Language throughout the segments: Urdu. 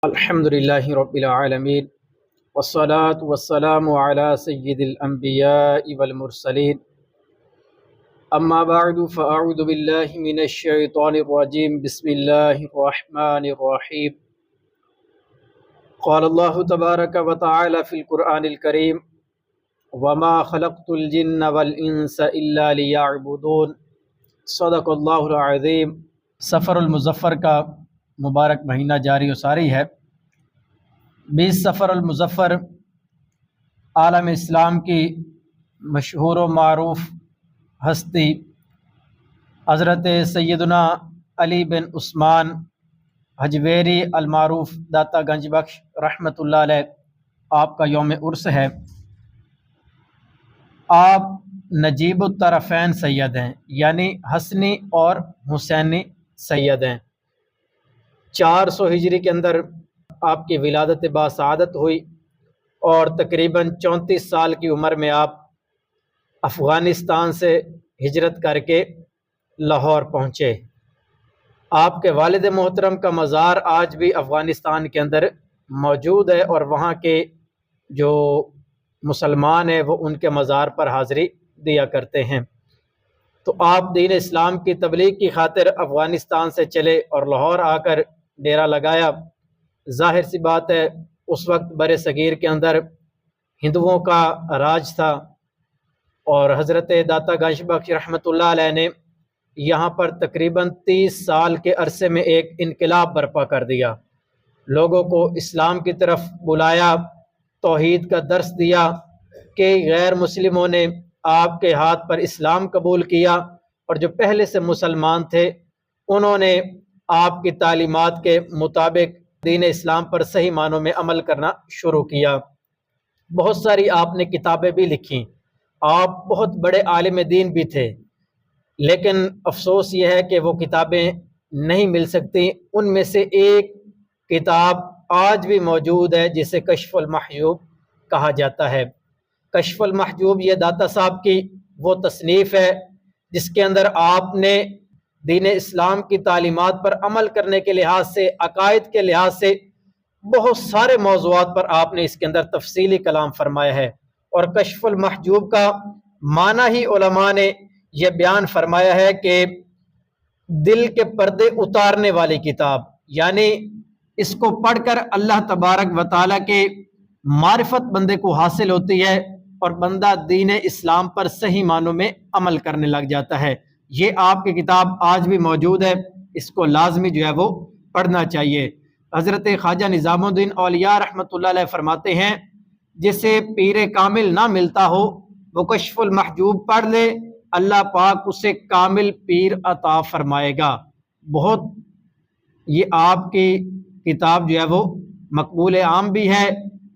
الحمد للہ رب العالمین والصلاة والسلام علی سید الانبیاء والمرسلین اما بعد فاعوذ باللہ من الشیطان الرجیم بسم اللہ الرحمن الرحیم قال اللہ تبارک وتعالی فی القرآن الکریم وما خلقت الجن والانس الا لیعبدون صدق اللہ العظیم۔ سفر المظفر کا مبارک مہینہ جاری و ساری ہے۔ 20 سفر المظفر عالم اسلام کی مشہور و معروف ہستی حضرت سیدنا علی بن عثمان حجویری المعروف داتا گنج بخش رحمۃ اللہ علیہ آپ کا یوم عرس ہے۔ آپ نجیب الطرفین سید ہیں، یعنی حسنی اور حسینی سید ہیں۔ 400 ہجری کے اندر آپ کی ولادت باسعادت ہوئی اور تقریباً 34 سال کی عمر میں آپ افغانستان سے ہجرت کر کے لاہور پہنچے۔ آپ کے والد محترم کا مزار آج بھی افغانستان کے اندر موجود ہے اور وہاں کے جو مسلمان ہیں وہ ان کے مزار پر حاضری دیا کرتے ہیں۔ تو آپ دین اسلام کی تبلیغ کی خاطر افغانستان سے چلے اور لاہور آ کر ڈیرا لگایا۔ ظاہر سی بات ہے اس وقت بر صغیر کے اندر ہندوؤں کا راج تھا اور حضرت داتا گنج بخش رحمۃ اللہ علیہ نے یہاں پر تقریباً 30 سال کے عرصے میں ایک انقلاب برپا کر دیا، لوگوں کو اسلام کی طرف بلایا، توحید کا درس دیا کہ غیر مسلموں نے آپ کے ہاتھ پر اسلام قبول کیا اور جو پہلے سے مسلمان تھے انہوں نے آپ کی تعلیمات کے مطابق دین اسلام پر صحیح معنوں میں عمل کرنا شروع کیا۔ بہت ساری آپ نے کتابیں بھی لکھیں، آپ بہت بڑے عالم دین بھی تھے، لیکن افسوس یہ ہے کہ وہ کتابیں نہیں مل سکتی۔ ان میں سے ایک کتاب آج بھی موجود ہے جسے کشف المحجوب کہا جاتا ہے۔ کشف المحجوب یہ داتا صاحب کی وہ تصنیف ہے جس کے اندر آپ نے دین اسلام کی تعلیمات پر عمل کرنے کے لحاظ سے، عقائد کے لحاظ سے بہت سارے موضوعات پر آپ نے اس کے اندر تفصیلی کلام فرمایا ہے۔ اور کشف المحجوب کا معنی ہی علماء نے یہ بیان فرمایا ہے کہ دل کے پردے اتارنے والی کتاب، یعنی اس کو پڑھ کر اللہ تبارک و تعالیٰ کے معرفت بندے کو حاصل ہوتی ہے اور بندہ دین اسلام پر صحیح معنوں میں عمل کرنے لگ جاتا ہے۔ یہ آپ کی کتاب آج بھی موجود ہے، اس کو لازمی جو ہے وہ پڑھنا چاہیے۔ حضرت خواجہ نظام الدین اولیاء رحمۃ اللہ علیہ فرماتے ہیں جسے پیر کامل نہ ملتا ہو وہ کشف المحجوب پڑھ لے، اللہ پاک اسے کامل پیر عطا فرمائے گا۔ بہت یہ آپ کی کتاب جو ہے وہ مقبول عام بھی ہے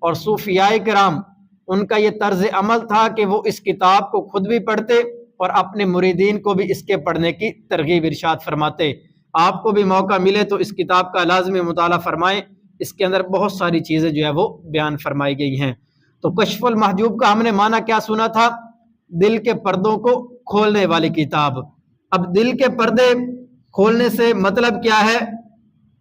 اور صوفیاء کرام ان کا یہ طرز عمل تھا کہ وہ اس کتاب کو خود بھی پڑھتے اور اپنے مریدین کو بھی اس کے پڑھنے کی ترغیب ارشاد فرماتے۔ آپ کو بھی موقع ملے تو اس کتاب کا لازمی مطالعہ فرمائیں، اس کے اندر بہت ساری چیزیں جو ہے وہ بیان فرمائی گئی ہیں۔ تو کشف المحجوب کا ہم نے معنی کیا سنا تھا؟ دل کے پردوں کو کھولنے والی کتاب۔ اب دل کے پردے کھولنے سے مطلب کیا ہے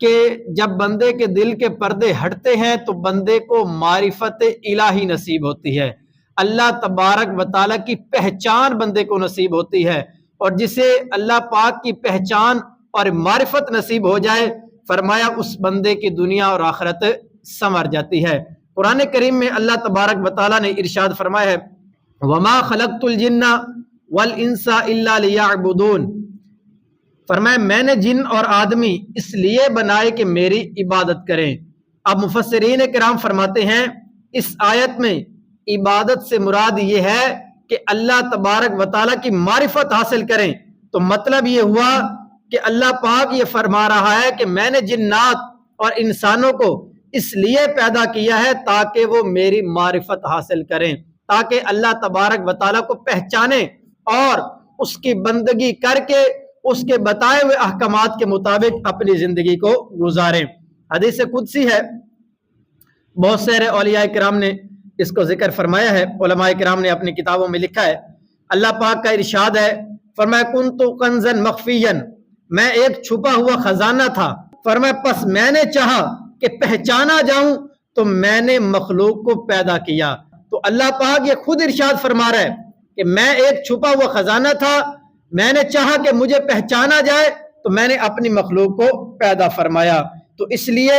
کہ جب بندے کے دل کے پردے ہٹتے ہیں تو بندے کو معرفت الہی نصیب ہوتی ہے، اللہ تبارک و تعالیٰ کی پہچان بندے کو نصیب ہوتی ہے، اور جسے اللہ پاک کی پہچان اور معرفت نصیب ہو جائے فرمایا اس بندے کی دنیا اور آخرت سنور جاتی ہے۔ قرآن کریم میں اللہ تبارک و تعالیٰ نے ارشاد فرمایا ہے وَمَا خَلَقْتُ الْجِنَّ وَالْإِنسَ إِلَّا لِيَعْبُدُونَ، فرمایا میں نے جن اور آدمی اس لیے بنائے کہ میری عبادت کریں۔ اب مفسرین کرام فرماتے ہیں اس آیت میں عبادت سے مراد یہ ہے کہ اللہ تبارک و تعالیٰ کی معرفت حاصل کریں۔ تو مطلب یہ ہوا کہ اللہ پاک یہ فرما رہا ہے کہ میں نے جنات اور انسانوں کو اس لیے پیدا کیا ہے تاکہ وہ میری معرفت حاصل کریں، تاکہ اللہ تبارک و تعالیٰ کو پہچانیں اور اس کی بندگی کر کے اس کے بتائے ہوئے احکامات کے مطابق اپنی زندگی کو گزاریں۔ حدیث قدسی ہے، بہت سارے اولیاء کرام نے اس کو ذکر فرمایا ہے، علماء کرام نے اپنی کتابوں میں لکھا ہے۔ اللہ پاک کا ارشاد ہے، فرمایا کنت کنزا مخفیا، میں ایک چھپا ہوا خزانہ تھا، فرمایا پس میں نے چاہا کہ پہچانا جاؤں تو میں نے مخلوق کو پیدا کیا۔ تو اللہ پاک یہ خود ارشاد فرما رہا ہے کہ میں ایک چھپا ہوا خزانہ تھا، میں نے چاہا کہ مجھے پہچانا جائے تو میں نے اپنی مخلوق کو پیدا فرمایا۔ تو اس لیے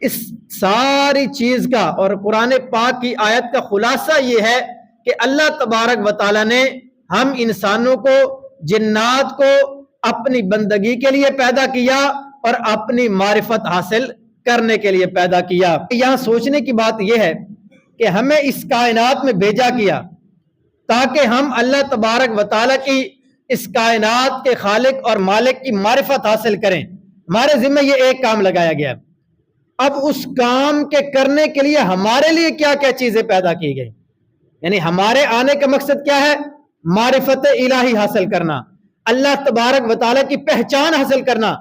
اس ساری چیز کا اور قرآن پاک کی آیت کا خلاصہ یہ ہے کہ اللہ تبارک و تعالیٰ نے ہم انسانوں کو، جنات کو اپنی بندگی کے لیے پیدا کیا اور اپنی معرفت حاصل کرنے کے لیے پیدا کیا۔ یہاں سوچنے کی بات یہ ہے کہ ہمیں اس کائنات میں بھیجا کیا تاکہ ہم اللہ تبارک و تعالیٰ کی، اس کائنات کے خالق اور مالک کی معرفت حاصل کریں۔ ہمارے ذمہ یہ ایک کام لگایا گیا، اب اس کام کے کرنے کے لیے ہمارے لیے کیا کیا چیزیں پیدا کی گئی، یعنی ہمارے آنے کا مقصد کیا ہے؟ معرفت الہی حاصل کرنا، اللہ تبارک و تعالیٰ کی پہچان حاصل کرنا۔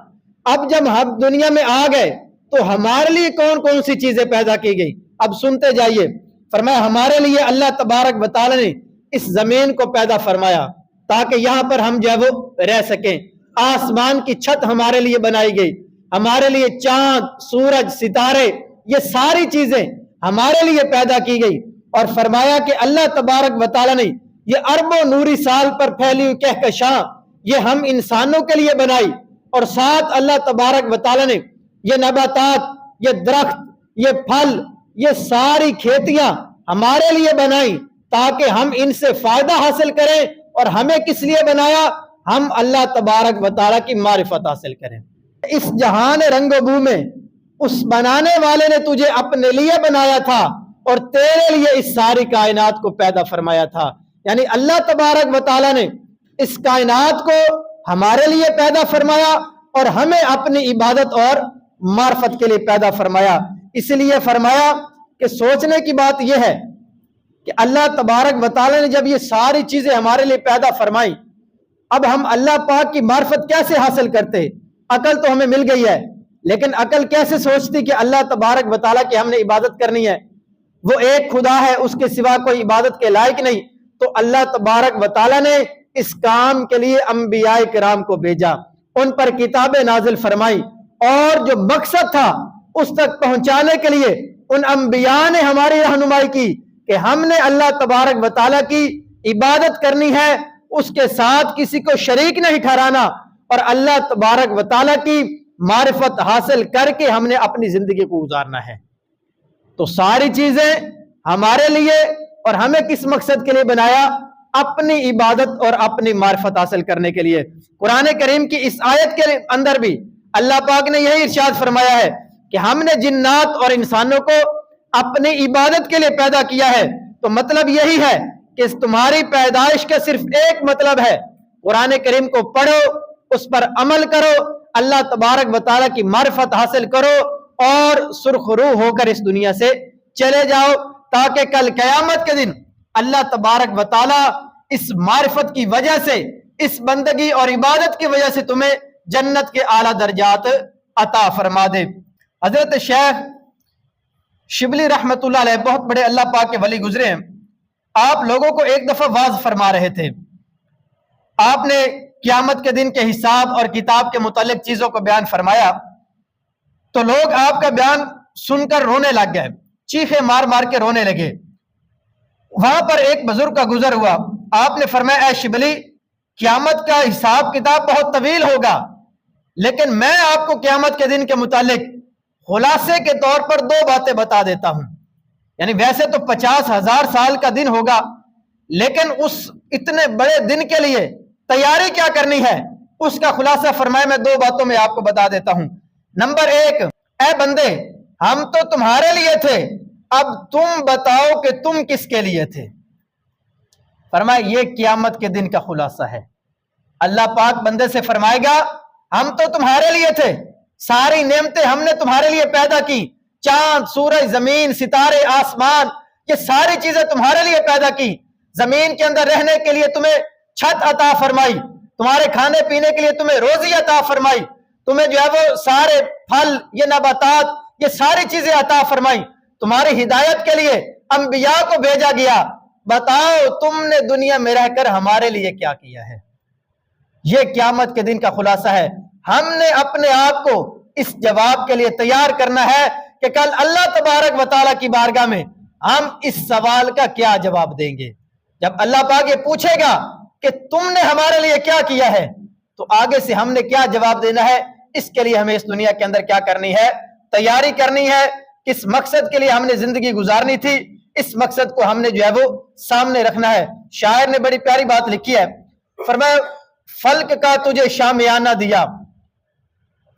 اب جب ہم دنیا میں آ گئے تو ہمارے لیے کون کون سی چیزیں پیدا کی گئی؟ اب سنتے جائیے۔ فرمایا ہمارے لیے اللہ تبارک و تعالیٰ نے اس زمین کو پیدا فرمایا تاکہ یہاں پر ہم جو ہے وہ رہ سکیں۔ آسمان کی چھت ہمارے لیے بنائی گئی، ہمارے لیے چاند، سورج، ستارے، یہ ساری چیزیں ہمارے لیے پیدا کی گئی۔ اور فرمایا کہ اللہ تبارک و تعالیٰ نے یہ اربوں نوری سال پر پھیلی ہوئی کہکشاں یہ ہم انسانوں کے لیے بنائی، اور ساتھ اللہ تبارک و تعالیٰ نے یہ نباتات، یہ درخت، یہ پھل، یہ ساری کھیتیاں ہمارے لیے بنائی تاکہ ہم ان سے فائدہ حاصل کریں۔ اور ہمیں کس لیے بنایا؟ ہم اللہ تبارک و تعالیٰ کی معرفت حاصل کریں۔ اس جہان رنگ و بو میں اس بنانے والے نے تجھے اپنے لیے بنایا تھا اور تیرے لیے اس ساری کائنات کو پیدا فرمایا تھا۔ یعنی اللہ تبارک و تعالیٰ نے اس کائنات کو ہمارے لیے پیدا فرمایا اور ہمیں اپنی عبادت اور معرفت کے لیے پیدا فرمایا۔ اس لیے فرمایا کہ سوچنے کی بات یہ ہے کہ اللہ تبارک و تعالیٰ نے جب یہ ساری چیزیں ہمارے لیے پیدا فرمائی، اب ہم اللہ پاک کی معرفت کیسے حاصل کرتے؟ عقل تو ہمیں مل گئی ہے، لیکن عقل کیسے سوچتی کہ اللہ تبارک و تعالیٰ کی ہم نے عبادت کرنی ہے؟ وہ ایک خدا ہے، اس کے سوا کوئی عبادت کے لائق نہیں۔ تو اللہ تبارک و تعالیٰ نے اس کام کے لیے انبیاء کرام کو بھیجا، ان پر کتابیں نازل فرمائی، اور جو مقصد تھا اس تک پہنچانے کے لیے ان انبیاء نے ہماری رہنمائی کی کہ ہم نے اللہ تبارک و تعالیٰ کی عبادت کرنی ہے، اس کے ساتھ کسی کو شریک نہیں ٹھہرانا، اور اللہ تبارک و تعالیٰ کی معرفت حاصل کر کے ہم نے اپنی زندگی کو گزارنا ہے۔ تو ساری چیزیں ہمارے لیے، اور ہمیں کس مقصد کے لیے بنایا؟ اپنی عبادت اور اپنی معرفت حاصل کرنے کے لیے۔ قرآن کریم کی اس آیت کے اندر بھی اللہ پاک نے یہی ارشاد فرمایا ہے کہ ہم نے جنات اور انسانوں کو اپنی عبادت کے لیے پیدا کیا ہے۔ تو مطلب یہی ہے کہ تمہاری پیدائش کا صرف ایک مطلب ہے، قرآن کریم کو پڑھو، اس پر عمل کرو، اللہ تبارک و تعالیٰ کی معرفت حاصل کرو، اور سرخ روح ہو کر اس دنیا سے چلے جاؤ، تاکہ کل قیامت کے دن اللہ تبارک و تعالیٰ اس معرفت کی وجہ سے، اس بندگی اور عبادت کی وجہ سے تمہیں جنت کے اعلیٰ درجات عطا فرما دے۔ حضرت شیخ شبلی رحمت اللہ علیہ بہت بڑے اللہ پاک کے ولی گزرے ہیں۔ آپ لوگوں کو ایک دفعہ واعظ فرما رہے تھے، آپ نے قیامت کے دن کے حساب اور کتاب کے متعلق چیزوں کو بیان فرمایا، تو لوگ آپ کا بیان سن کر رونے لگ گئے، چیخے مار مار کے رونے لگے۔ وہاں پر ایک بزرگ کا گزر ہوا، آپ نے فرمایا اے شبلی، قیامت کا حساب کتاب بہت طویل ہوگا، لیکن میں آپ کو قیامت کے دن کے متعلق خلاصے کے طور پر 2 باتیں بتا دیتا ہوں۔ یعنی ویسے تو 50,000 سال کا دن ہوگا، لیکن اس اتنے بڑے دن کے لیے تیاری کیا کرنی ہے، اس کا خلاصہ فرمایا میں 2 باتوں میں آپ کو بتا دیتا ہوں۔ نمبر 1، اے بندے، ہم تو تمہارے لیے تھے، اب تم بتاؤ کہ تم کس کے لیے تھے۔ فرمایا یہ قیامت کے دن کا خلاصہ ہے۔ اللہ پاک بندے سے فرمائے گا ہم تو تمہارے لیے تھے، ساری نعمتیں ہم نے تمہارے لیے پیدا کی، چاند، سورج، زمین، ستارے، آسمان، یہ ساری چیزیں تمہارے لیے پیدا کی، زمین کے اندر رہنے کے لیے تمہیں چھت عطا فرمائی، تمہارے کھانے پینے کے لیے تمہیں روزی عطا فرمائی، تمہیں جو ہے وہ سارے پھل، یہ نباتات، یہ ساری چیزیں عطا فرمائی، تمہاری ہدایت کے لیے انبیاء کو بھیجا گیا۔ بتاؤ تم نے دنیا میں رہ کر ہمارے لیے کیا کیا ہے؟ یہ قیامت کے دن کا خلاصہ ہے۔ ہم نے اپنے آپ کو اس جواب کے لیے تیار کرنا ہے کہ کل اللہ تبارک و تعالیٰ کی بارگاہ میں ہم اس سوال کا کیا جواب دیں گے۔ جب اللہ پاک یہ پوچھے گا کہ تم نے ہمارے لیے کیا کیا ہے، تو آگے سے ہم نے کیا جواب دینا ہے، اس کے لیے ہمیں اس دنیا کے اندر کیا کرنی ہے، تیاری کرنی ہے۔ کس مقصد کے لیے ہم نے زندگی گزارنی تھی، اس مقصد کو ہم نے جو ہے وہ سامنے رکھنا ہے۔ شاعر نے بڑی پیاری بات لکھی ہے، فرمایا فلک کا تجھے شامیانہ دیا،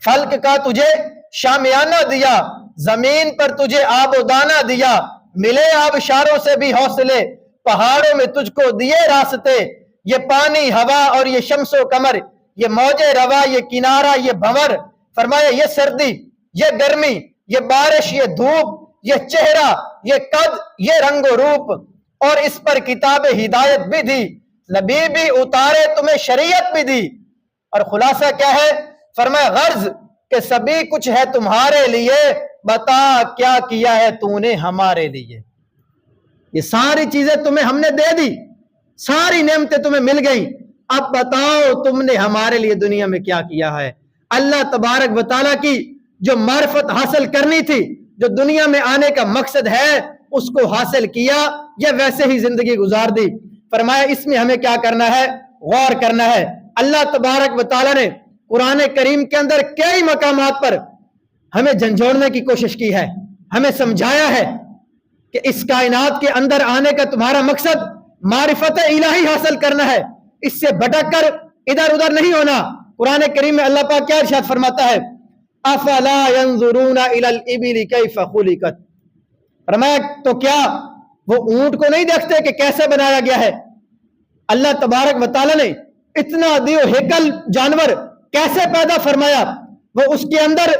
فلک کا تجھے شامیانہ دیا، زمین پر تجھے آب و دانہ دیا، ملے آبشاروں سے بھی حوصلے، پہاڑوں میں تجھ کو دیے راستے، یہ پانی ہوا اور یہ شمس و قمر، یہ موج روا یہ کنارہ یہ بھنور، فرمایا یہ سردی یہ گرمی یہ بارش یہ دھوپ، یہ چہرہ یہ قد یہ رنگ و روپ، اور اس پر کتاب ہدایت بھی دی، نبی بھی اتارے تمہیں شریعت بھی دی۔ اور خلاصہ کیا ہے، فرمایا غرض کہ سبھی کچھ ہے تمہارے لیے، بتا کیا کیا ہے تو نے ہمارے لیے۔ یہ ساری چیزیں تمہیں ہم نے دے دی، ساری نعمتیں تمہیں مل گئی، اب بتاؤ تم نے ہمارے لیے دنیا میں کیا کیا ہے۔ اللہ تبارک و تعالیٰ کی جو معرفت حاصل کرنی تھی، جو دنیا میں آنے کا مقصد ہے، اس کو حاصل کیا یا ویسے ہی زندگی گزار دی۔ فرمایا اس میں ہمیں کیا کرنا ہے، غور کرنا ہے۔ اللہ تبارک و تعالیٰ نے قرآن کریم کے اندر کئی مقامات پر ہمیں جھنجھوڑنے کی کوشش کی ہے، ہمیں سمجھایا ہے کہ اس کائنات کے اندر آنے کا تمہارا مقصد معرفت الہی حاصل کرنا ہے، اس سے بھٹک کر ادھر ادھر نہیں ہونا۔ قرآن کریم میں اللہ پاک کیا ارشاد فرماتا ہے، افلا ينظرون الى الابل كيف خلقت، فرمایا تو کیا وہ اونٹ کو نہیں دیکھتے کہ کیسے بنایا گیا ہے۔ اللہ تبارک و تعالیٰ نے اتنا دیو ہیکل جانور کیسے پیدا فرمایا، وہ اس کے اندر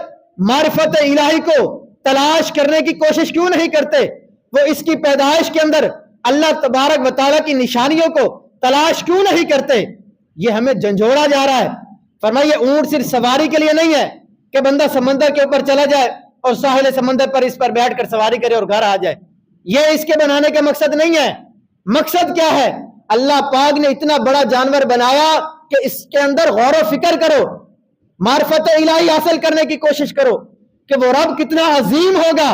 معرفت الہی کو تلاش کرنے کی کوشش کیوں نہیں کرتے، وہ اس کی پیدائش کے اندر اللہ تبارک و تعالیٰ کی نشانیوں کو تلاش کیوں نہیں کرتے۔ یہ ہمیں جھنجھوڑا جا رہا ہے۔ فرمائیے اونٹ صرف سواری کے لیے نہیں ہے کہ بندہ سمندر کے اوپر چلا جائے اور ساحل سمندر پر اس پر بیٹھ کر سواری کرے اور گھر آ جائے، یہ اس کے بنانے کا مقصد نہیں ہے۔ مقصد کیا ہے، اللہ پاک نے اتنا بڑا جانور بنایا کہ اس کے اندر غور و فکر کرو، معرفت الہی حاصل کرنے کی کوشش کرو کہ وہ رب کتنا عظیم ہوگا،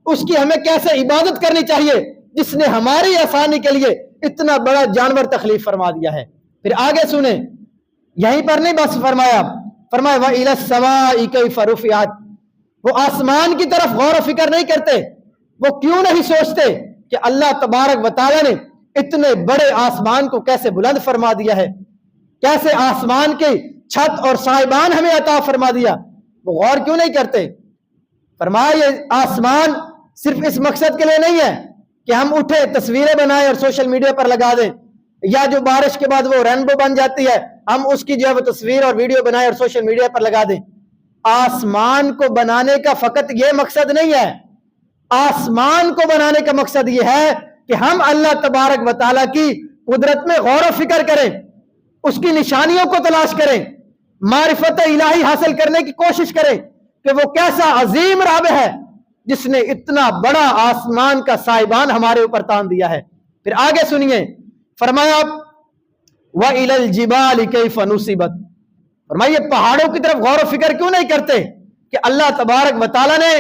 اس کی ہمیں کیسے عبادت کرنی چاہیے جس نے ہماری آسانی کے لیے اتنا بڑا جانور تخلیق فرما دیا ہے۔ پھر آگے سنیں، یہیں پر نہیں بس فرمایا وَإِلَى السَّمَاءِ كَيْفَ رُفِعَتْ، وہ آسمان کی طرف غور و فکر نہیں کرتے، وہ کیوں نہیں سوچتے کہ اللہ تبارک و تعالیٰ نے اتنے بڑے آسمان کو کیسے بلند فرما دیا ہے، کیسے آسمان کی چھت اور سائبان ہمیں عطا فرما دیا، وہ غور کیوں نہیں کرتے۔ فرمایا یہ آسمان صرف اس مقصد کے لیے نہیں ہے کہ ہم اٹھے تصویریں بنائیں اور سوشل میڈیا پر لگا دیں، یا جو بارش کے بعد وہ رینبو بن جاتی ہے ہم اس کی جو ہے وہ تصویر اور ویڈیو بنائیں اور سوشل میڈیا پر لگا دیں۔ آسمان کو بنانے کا فقط یہ مقصد نہیں ہے، آسمان کو بنانے کا مقصد یہ ہے کہ ہم اللہ تبارک و تعالیٰ کی قدرت میں غور و فکر کریں، اس کی نشانیوں کو تلاش کریں، معرفت الہی حاصل کرنے کی کوشش کریں کہ وہ کیسا عظیم رب ہے جس نے اتنا بڑا آسمان کا سائبان ہمارے اوپر تان دیا ہے۔ پھر آگے سنیے، فرمایا وَإِلَى الْجِبَالِ كَيْفَ نُصِبَتْ، فرمایا پہاڑوں کی طرف غور و فکر کیوں نہیں کرتے کہ اللہ تبارک و تعالیٰ نے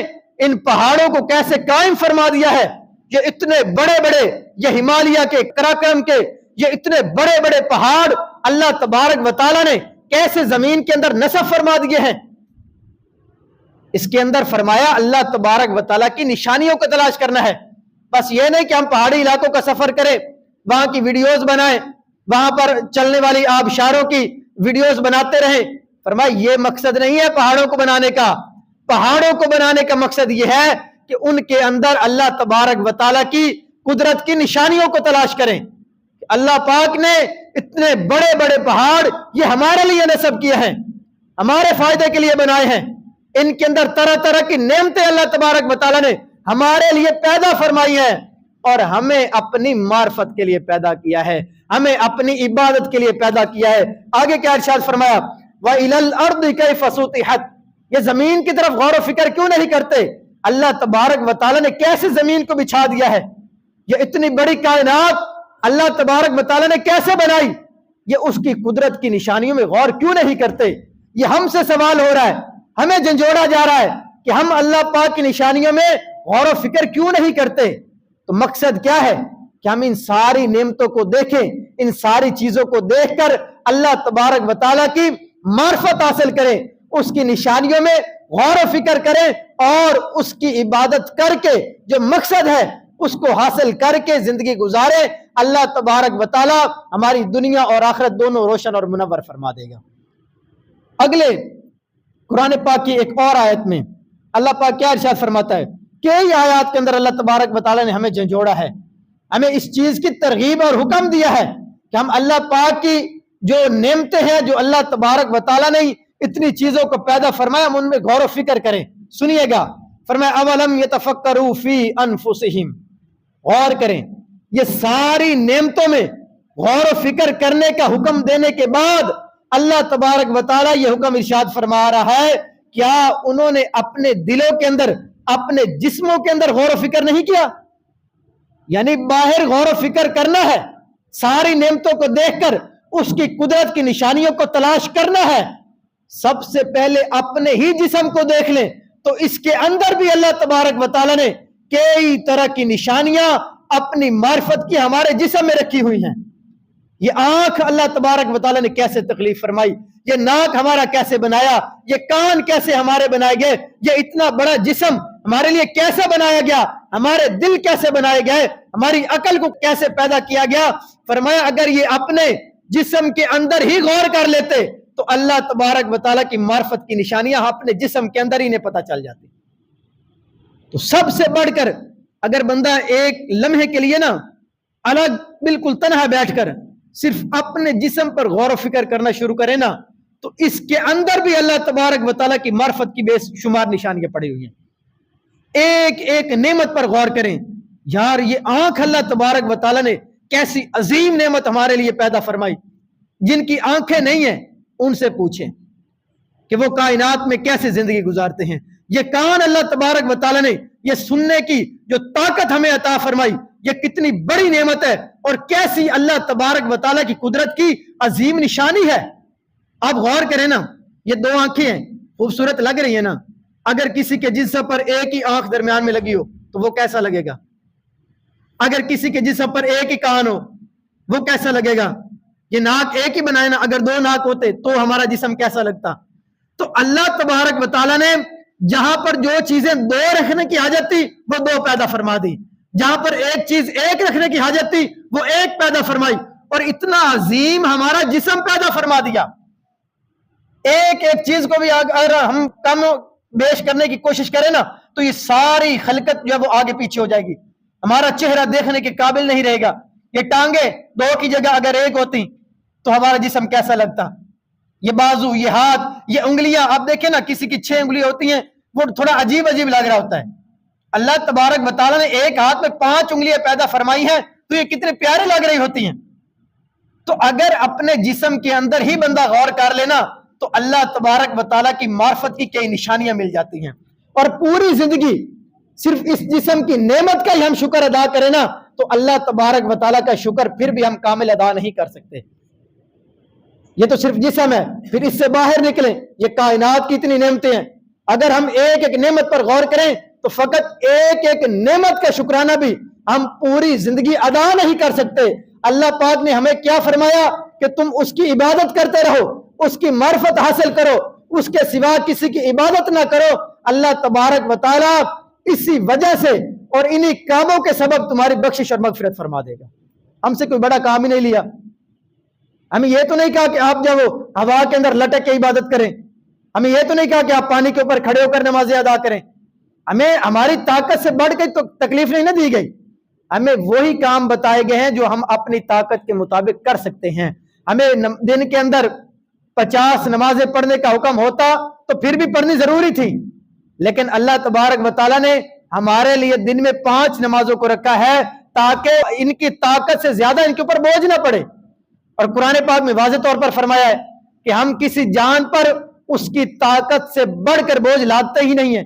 ان پہاڑوں کو کیسے قائم فرما دیا ہے، یہ اتنے بڑے بڑے، یہ ہمالیہ کے قراقرم کے یہ اتنے بڑے بڑے پہاڑ اللہ تبارک و تعالیٰ نے کیسے زمین کے اندر نصب فرما دیے ہیں۔ اس کے اندر فرمایا اللہ تبارک و تعالیٰ کی نشانیوں کو تلاش کرنا ہے، بس یہ نہیں کہ ہم پہاڑی علاقوں کا سفر کریں، وہاں کی ویڈیوز بنائیں، وہاں پر چلنے والی آبشاروں کی ویڈیوز بناتے رہیں۔ فرمایا یہ مقصد نہیں ہے پہاڑوں کو بنانے کا، پہاڑوں کو بنانے کا مقصد یہ ہے کہ ان کے اندر اللہ تبارک و تعالیٰ کی قدرت کی نشانیوں کو تلاش کریں۔ اللہ پاک نے اتنے بڑے بڑے پہاڑ یہ ہمارے لیے نصب کیے ہیں، ہمارے فائدے کے لیے بنائے ہیں، ان کے اندر طرح طرح کی نعمتیں اللہ تبارک و تعالیٰ نے ہمارے لیے پیدا فرمائی ہیں، اور ہمیں اپنی معرفت کے لیے پیدا کیا ہے، ہمیں اپنی عبادت کے لیے پیدا کیا ہے۔ آگے کیا ارشاد فرمایا، وَإِلَى الْأَرْضِ كَيْفَ سُطِحَتْ، یہ زمین کی طرف غور و فکر کیوں نہیں کرتے، اللہ تبارک و تعالیٰ نے کیسے زمین کو بچھا دیا ہے، یہ اتنی بڑی کائنات اللہ تبارک و تعالیٰ نے کیسے بنائی، یہ اس کی قدرت کی نشانیوں میں غور کیوں نہیں کرتے۔ یہ ہم سے سوال ہو رہا ہے، ہمیں جھنجھوڑا جا رہا ہے کہ ہم اللہ پاک کی نشانیوں میں غور و فکر کیوں نہیں کرتے. تو مقصد کیا ہے کہ ہم ان ساری نعمتوں کو دیکھیں, ان ساری چیزوں کو دیکھ کر اللہ تبارک و تعالیٰ کی معرفت حاصل کریں, اس کی نشانیوں میں غور و فکر کریں اور اس کی عبادت کر کے جو مقصد ہے اس کو حاصل کر کے زندگی گزارے. اللہ تبارک و تعالیٰ ہماری دنیا اور آخرت دونوں روشن اور منور فرما دے گا. اگلے قرآن پاک کی ایک اور آیت میں اللہ پاک کیا ارشاد فرماتا ہے؟ کئی آیات کے اندر اللہ تبارک و تعالیٰ نے ہمیں جھنجھوڑا ہے, ہمیں اس چیز کی ترغیب اور حکم دیا ہے کہ ہم اللہ پاک کی جو نعمتیں ہیں, جو اللہ تبارک و تعالیٰ نے اتنی چیزوں کو پیدا فرمایا, ہم ان میں غور و فکر کریں. سنیے گا, فرمایا اولم یتفکروا فی انفسہم, غور کریں. یہ ساری نعمتوں میں غور و فکر کرنے کا حکم دینے کے بعد اللہ تبارک و تعالیٰ یہ حکم ارشاد فرما رہا ہے, کیا انہوں نے اپنے دلوں کے اندر, اپنے جسموں کے اندر غور و فکر نہیں کیا؟ یعنی باہر غور و فکر کرنا ہے, ساری نعمتوں کو دیکھ کر اس کی قدرت کی نشانیوں کو تلاش کرنا ہے. سب سے پہلے اپنے ہی جسم کو دیکھ لیں تو اس کے اندر بھی اللہ تبارک و تعالیٰ نے کئی طرح کی نشانیاں اپنی معرفت کی ہمارے جسم میں رکھی ہوئی ہیں. یہ آنکھ اللہ تبارک و تعالیٰ نے کیسے تخلیق فرمائی, یہ ناک ہمارا کیسے بنایا, یہ کان کیسے ہمارے بنائے گئے, یہ اتنا بڑا جسم ہمارے لیے کیسے بنایا گیا, ہمارے دل کیسے بنائے گئے, ہماری عقل کو کیسے پیدا کیا گیا. فرمایا اگر یہ اپنے جسم کے اندر ہی غور کر لیتے تو اللہ تبارک و تعالیٰ کی معرفت کی نشانیاں اپنے جسم کے اندر ہی نے پتہ چل جاتی. تو سب سے بڑھ کر اگر بندہ ایک لمحے کے لیے نا الگ بالکل تنہا بیٹھ کر صرف اپنے جسم پر غور و فکر کرنا شروع کرے نا, تو اس کے اندر بھی اللہ تبارک و تعالیٰ کی معرفت کی بے شمار نشانیاں پڑی ہوئی ہیں. ایک ایک نعمت پر غور کریں. یار یہ آنکھ اللہ تبارک و تعالیٰ نے کیسی عظیم نعمت ہمارے لیے پیدا فرمائی. جن کی آنکھیں نہیں ہیں ان سے پوچھیں کہ وہ کائنات میں کیسے زندگی گزارتے ہیں. یہ کان اللہ تبارک و تعالیٰ نے یہ سننے کی جو طاقت ہمیں عطا فرمائی, یہ کتنی بڑی نعمت ہے اور کیسی اللہ تبارک و تعالیٰ کی قدرت کی عظیم نشانی ہے. آپ غور کریں نا, یہ دو آنکھیں ہیں, خوبصورت لگ رہی ہیں نا. اگر کسی کے جسم پر ایک ہی آنکھ درمیان میں لگی ہو تو وہ کیسا لگے گا؟ اگر کسی کے جسم پر ایک ہی کان ہو وہ کیسا لگے گا؟ یہ ناک ایک ہی بنائے نا, اگر دو ناک ہوتے تو ہمارا جسم کیسا لگتا؟ تو اللہ تبارک و تعالیٰ نے جہاں پر جو چیزیں دو رکھنے کی حاجت تھی وہ دو پیدا فرما دی, جہاں پر ایک چیز ایک رکھنے کی حاجت تھی وہ ایک پیدا فرمائی, اور اتنا عظیم ہمارا جسم پیدا فرما دیا. ایک ایک چیز کو بھی اگر ہم کم بیش کرنے کی کوشش کریں نا تو یہ ساری خلقت جو ہے وہ آگے پیچھے ہو جائے گی. ہمارا چہرہ دیکھنے کے قابل نہیں رہے گا. یہ ٹانگیں دو کی جگہ اگر ایک ہوتی تو ہمارا جسم کیسا لگتا؟ یہ بازو, یہ ہاتھ, یہ انگلیاں, آپ دیکھیں نا کسی کی 6 انگلیاں ہوتی ہیں وہ تھوڑا عجیب عجیب لگ رہا ہوتا ہے. اللہ تبارک و تعالیٰ نے ایک ہاتھ میں 5 انگلیاں پیدا فرمائی ہیں تو یہ کتنے پیارے لگ رہی ہوتی ہیں. تو اگر اپنے جسم کے اندر ہی بندہ غور کر لینا تو اللہ تبارک و تعالیٰ کی معرفت کی کئی نشانیاں مل جاتی ہیں, اور پوری زندگی صرف اس جسم کی نعمت کا ہی ہم شکر ادا کریں نا تو اللہ تبارک و تعالیٰ کا شکر پھر بھی ہم کامل ادا نہیں کر سکتے. یہ تو صرف جسم ہے, پھر اس سے باہر نکلیں, یہ کائنات کی اتنی نعمتیں ہیں. اگر ہم ایک ایک نعمت پر غور کریں تو فقط ایک ایک نعمت کا شکرانہ بھی ہم پوری زندگی ادا نہیں کر سکتے. اللہ پاک نے ہمیں کیا فرمایا کہ تم اس کی عبادت کرتے رہو, اس کی معرفت حاصل کرو, اس کے سوا کسی کی عبادت نہ کرو. اللہ تبارک و تعالیٰ اسی وجہ سے اور انہی کاموں کے سبب تمہاری بخشش اور مغفرت فرما دے گا. ہم سے کوئی بڑا کام ہی نہیں لیا. ہمیں یہ تو نہیں کہا کہ آپ جب ہوا کے اندر لٹک کے عبادت کریں, ہمیں یہ تو نہیں کہا کہ آپ پانی کے اوپر کھڑے ہو کر نمازیں ادا کریں. ہمیں ہماری طاقت سے بڑھ کے تو تکلیف نہیں نہ دی گئی. ہمیں وہی کام بتائے گئے ہیں جو ہم اپنی طاقت کے مطابق کر سکتے ہیں. ہمیں دن کے اندر 50 نمازیں پڑھنے کا حکم ہوتا تو پھر بھی پڑھنی ضروری تھی, لیکن اللہ تبارک و تعالیٰ نے ہمارے لیے دن میں 5 نمازوں کو رکھا ہے تاکہ ان کی طاقت سے زیادہ ان کے اوپر بوجھ نہ پڑے. اور قرآن پاک میں واضح طور پر فرمایا ہے کہ ہم کسی جان پر اس کی طاقت سے بڑھ کر بوجھ لاتے ہی نہیں ہیں.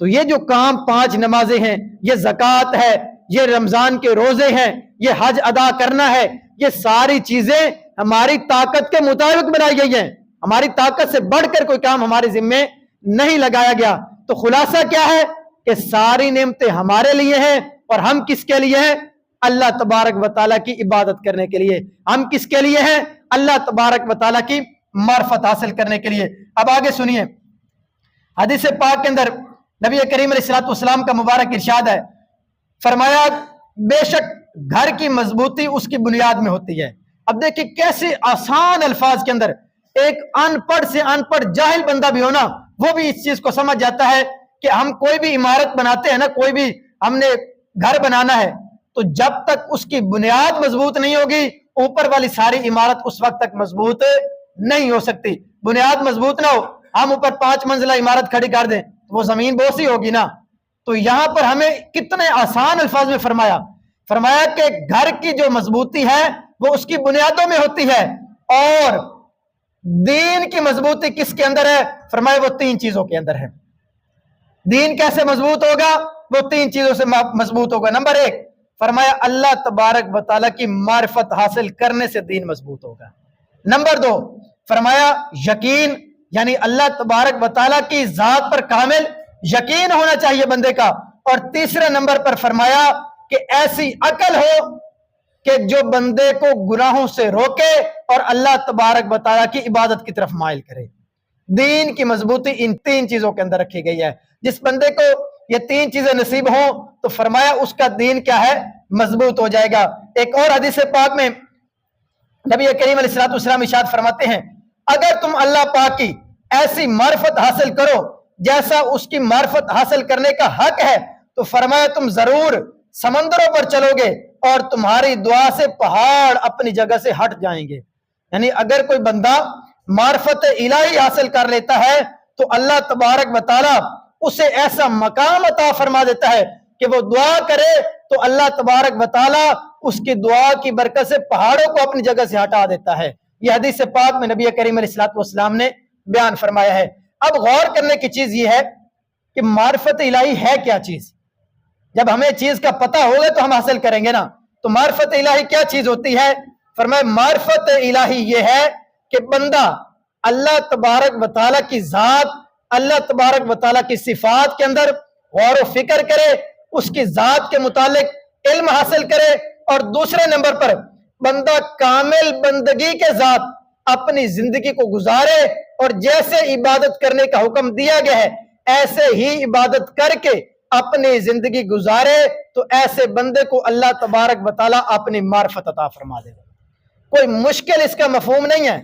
تو یہ جو کام 5 نمازیں ہیں, یہ زکوٰۃ ہے, یہ رمضان کے روزے ہیں, یہ حج ادا کرنا ہے, یہ ساری چیزیں ہماری طاقت کے مطابق بنائی گئی ہیں. ہماری طاقت سے بڑھ کر کوئی کام ہمارے ذمے نہیں لگایا گیا۔ تو خلاصہ کیا ہے کہ ساری نعمتیں ہمارے لیے ہیں، اور ہم کس کے لیے ہیں؟ اللہ تبارک و تعالیٰ کی عبادت کرنے کے لیے۔ ہم کس کے لیے ہیں؟ اللہ تبارک و تعالیٰ کی معرفت حاصل کرنے کے لیے۔ اب آگے سنیے، حدیث پاک کے اندر نبی کریم علیہ الصلوۃ والسلام کا مبارک ارشاد ہے، فرمایا بے شک گھر کی مضبوطی اس کی بنیاد میں ہوتی ہے۔ اب دیکھیں کیسے آسان الفاظ کے اندر ایک ان پڑھ سے ان پڑھ جاہل بندہ بھی ہونا وہ بھی اس چیز کو سمجھ جاتا ہے کہ ہم کوئی بھی عمارت بناتے ہیں نا، کوئی بھی ہم نے گھر بنانا ہے تو جب تک اس کی بنیاد مضبوط نہیں ہوگی اوپر والی ساری عمارت اس وقت تک مضبوط نہیں ہو سکتی۔ بنیاد مضبوط نہ ہو، ہم اوپر 5 منزلہ عمارت کھڑی کر دیں تو وہ زمین بوسی ہوگی نا۔ تو یہاں پر ہمیں کتنے آسان الفاظ میں فرمایا کہ گھر کی جو مضبوطی ہے وہ اس کی بنیادوں میں ہوتی ہے، اور دین کی مضبوطی کس کے اندر ہے؟ فرمایا وہ 3 چیزوں کے اندر ہے۔ دین کیسے مضبوط ہوگا؟ وہ 3 چیزوں سے مضبوط ہوگا۔ نمبر 1 فرمایا اللہ تبارک و تعالیٰ کی معرفت حاصل کرنے سے دین مضبوط ہوگا۔ نمبر 2 فرمایا یقین، یعنی اللہ تبارک و تعالیٰ کی ذات پر کامل یقین ہونا چاہیے بندے کا۔ اور تیسرے نمبر پر فرمایا کہ ایسی عقل ہو کہ جو بندے کو گناہوں سے روکے اور اللہ تبارک و تعالیٰ کی عبادت کی طرف مائل کرے۔ دین کی مضبوطی ان 3 چیزوں کے اندر رکھی گئی ہے۔ جس بندے کو یہ 3 چیزیں نصیب ہوں تو فرمایا اس کا دین کیا ہے؟ مضبوط ہو جائے گا۔ ایک اور حدیث پاک میں نبی کریم علیہ الصلوۃ والسلام ارشاد فرماتے ہیں، اگر تم اللہ پاک کی ایسی معرفت حاصل کرو جیسا اس کی معرفت حاصل کرنے کا حق ہے تو فرمایا تم ضرور سمندروں پر چلو گے اور تمہاری دعا سے پہاڑ اپنی جگہ سے ہٹ جائیں گے۔ یعنی اگر کوئی بندہ معرفت الہی حاصل کر لیتا ہے تو اللہ تبارک و تعالیٰ اسے ایسا مقام عطا فرما دیتا ہے کہ وہ دعا کرے تو اللہ تبارک و تعالیٰ اس کی دعا کی برکت سے پہاڑوں کو اپنی جگہ سے ہٹا دیتا ہے۔ یہ حدیث پاک میں نبی کریم علیہ الصلوۃ والسلام نے بیان فرمایا ہے۔ اب غور کرنے کی چیز یہ ہے کہ معرفت الہی ہے کیا چیز؟ جب ہمیں چیز کا پتہ ہوگا تو ہم حاصل کریں گے نا۔ تو معرفت الہی کیا چیز ہوتی ہے؟ فرمایا معرفت الہی یہ ہے کہ بندہ اللہ تبارک و تعالیٰ کی ذات، اللہ تبارک و تعالیٰ کی صفات کے اندر غور و فکر کرے، اس کی ذات کے متعلق علم حاصل کرے، اور دوسرے نمبر پر بندہ کامل بندگی کے ذات اپنی زندگی کو گزارے، اور جیسے عبادت کرنے کا حکم دیا گیا ہے ایسے ہی عبادت کر کے اپنی زندگی گزارے، تو ایسے بندے کو اللہ تبارک و تعالیٰ اپنی معرفت عطا فرما دے گا۔ کوئی مشکل اس کا مفہوم نہیں ہے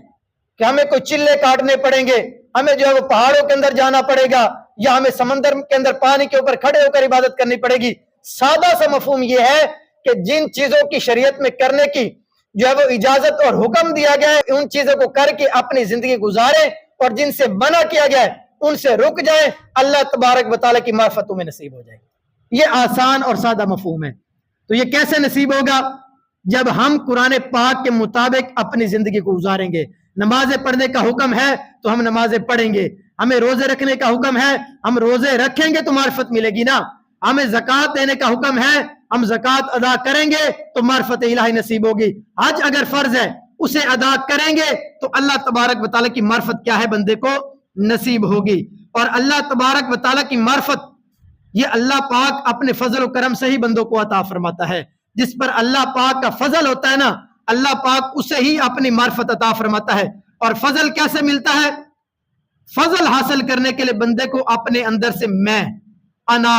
کہ ہمیں کوئی چلے کاٹنے پڑیں گے، ہمیں جو ہے وہ پہاڑوں کے اندر جانا پڑے گا، یا ہمیں سمندر کے اندر پانی کے اوپر کھڑے ہو کر عبادت کرنی پڑے گی۔ سادہ سا مفہوم یہ ہے کہ جن چیزوں کی شریعت میں کرنے کی جو ہے وہ اجازت اور حکم دیا گیا ہے ان چیزوں کو کر کے اپنی زندگی گزارے، اور جن سے منع کیا گیا ہے ان سے رک جائیں، اللہ تبارک و تعالیٰ کی معرفت تمہیں نصیب ہو جائے گی۔ یہ آسان اور سادہ مفہوم ہے۔ تو یہ کیسے نصیب ہوگا؟ جب ہم قرآن پاک کے مطابق اپنی زندگی کو گزاریں گے۔ نمازیں پڑھنے کا حکم ہے تو ہم نمازیں پڑھیں گے، ہمیں روزے رکھنے کا حکم ہے ہم روزے رکھیں گے تو معرفت ملے گی نا، ہمیں زکوٰۃ دینے کا حکم ہے ہم زکوٰۃ ادا کریں گے تو معرفت الہی نصیب ہوگی۔ حج اگر فرض ہے اسے ادا کریں گے تو اللہ تبارک و تعالیٰ کی معرفت کیا ہے؟ بندے کو نصیب ہوگی۔ اور اللہ تبارک و تعالیٰ کی معرفت یہ اللہ پاک اپنے فضل و کرم سے ہی بندوں کو عطا فرماتا ہے۔ جس پر اللہ پاک کا فضل ہوتا ہے نا، اللہ پاک اسے ہی اپنی معرفت عطا فرماتا ہے۔ اور فضل کیسے ملتا ہے؟ فضل حاصل کرنے کے لیے بندے کو اپنے اندر سے میں، انا،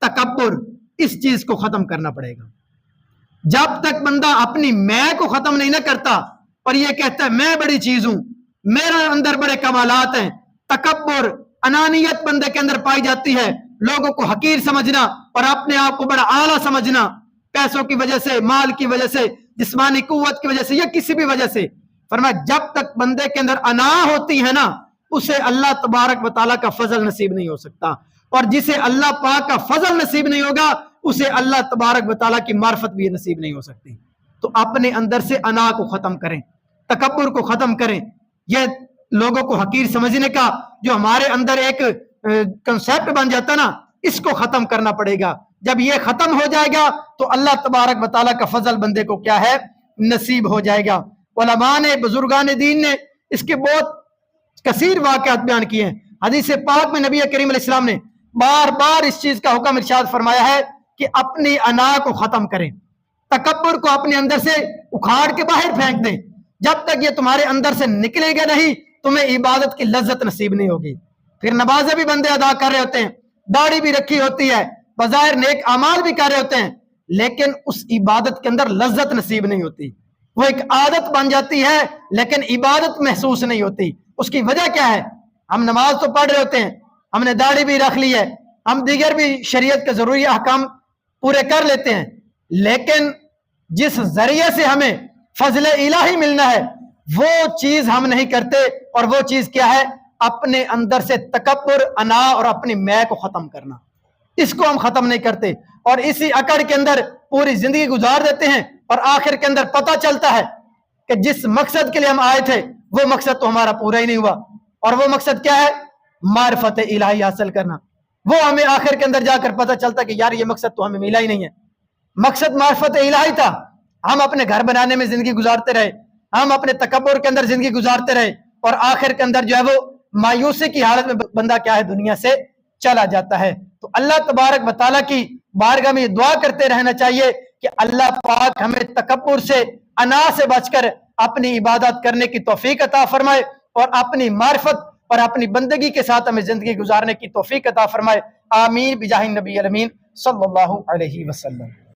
تکبر اس چیز کو ختم کرنا پڑے گا۔ جب تک بندہ اپنی میں کو ختم نہیں نہ کرتا اور یہ کہتا ہے میں بڑی چیز ہوں، میرے اندر بڑے کمالات ہیں، تکبر، انانیت بندے کے اندر پائی جاتی ہے، لوگوں کو حقیر سمجھنا اور اپنے آپ کو بڑا اعلیٰ سمجھنا، پیسوں کی وجہ سے، مال کی وجہ سے، جسمانی قوت کی وجہ سے یا کسی بھی وجہ سے۔ فرمایا جب تک بندے کے اندر انا ہوتی ہے نا اسے اللہ تبارک و تعالیٰ کا فضل نصیب نہیں ہو سکتا، اور جسے اللہ پاک کا فضل نصیب نہیں ہوگا اسے اللہ تبارک و تعالیٰ کی معرفت بھی نصیب نہیں ہو سکتی۔ تو اپنے اندر سے انا کو ختم کریں، تکبر کو ختم کریں، یہ لوگوں کو حقیر سمجھنے کا جو ہمارے اندر ایک کنسیپٹ بن جاتا نا اس کو ختم کرنا پڑے گا۔ جب یہ ختم ہو جائے گا تو اللہ تبارک و تعالیٰ کا فضل بندے کو کیا ہے؟ نصیب ہو جائے گا۔ علماء نے، بزرگان دین نے اس کے بہت کثیر واقعات بیان کیے ہیں۔ حدیث پاک میں نبی کریم علیہ السلام نے بار بار اس چیز کا حکم ارشاد فرمایا ہے کہ اپنی انا کو ختم کریں، تکبر کو اپنے اندر سے اکھاڑ کے باہر پھینک دیں۔ جب تک یہ تمہارے اندر سے نکلے گا نہیں، تمہیں عبادت کی لذت نصیب نہیں ہوگی۔ پھر نمازیں بھی بندے ادا کر رہے ہوتے ہیں، داڑھی بھی رکھی ہوتی ہے، بظاہر نیک اعمال بھی کر رہے ہوتے ہیں، لیکن اس عبادت کے اندر لذت نصیب نہیں ہوتی۔ وہ ایک عادت بن جاتی ہے لیکن عبادت محسوس نہیں ہوتی۔ اس کی وجہ کیا ہے؟ ہم نماز تو پڑھ رہے ہوتے ہیں، ہم نے داڑھی بھی رکھ لی ہے، ہم دیگر بھی شریعت کے ضروری احکام پورے کر لیتے ہیں، لیکن جس ذریعے سے ہمیں فضل الہی ملنا ہے وہ چیز ہم نہیں کرتے۔ اور وہ چیز کیا ہے؟ اپنے اندر سے تکبر، انا اور اپنی میں کو ختم کرنا۔ اس کو ہم ختم نہیں کرتے اور اسی اکڑ کے اندر پوری زندگی گزار دیتے ہیں، اور آخر کے اندر پتہ چلتا ہے کہ جس مقصد کے لیے ہم آئے تھے وہ مقصد تو ہمارا پورا ہی نہیں ہوا۔ اور وہ مقصد کیا ہے؟ معرفت الہی حاصل کرنا۔ وہ ہمیں آخر کے اندر جا کر پتہ چلتا کہ یار یہ مقصد تو ہمیں ملا ہی نہیں ہے۔ مقصد معرفت الہی تھا، ہم اپنے گھر بنانے میں زندگی گزارتے رہے، ہم اپنے تکبر کے اندر زندگی گزارتے رہے، اور آخر کے اندر جو ہے وہ مایوسی کی حالت میں بندہ کیا ہے؟ دنیا سے چلا جاتا ہے۔ تو اللہ تبارک و تعالیٰ کی بارگاہ میں یہ دعا کرتے رہنا چاہیے کہ اللہ پاک ہمیں تکبر سے، انا سے بچ کر اپنی عبادت کرنے کی توفیق عطا فرمائے، اور اپنی معرفت اور اپنی بندگی کے ساتھ ہمیں زندگی گزارنے کی توفیق عطا فرمائے۔ آمین بجاہ النبی الامین صلی اللہ علیہ وسلم۔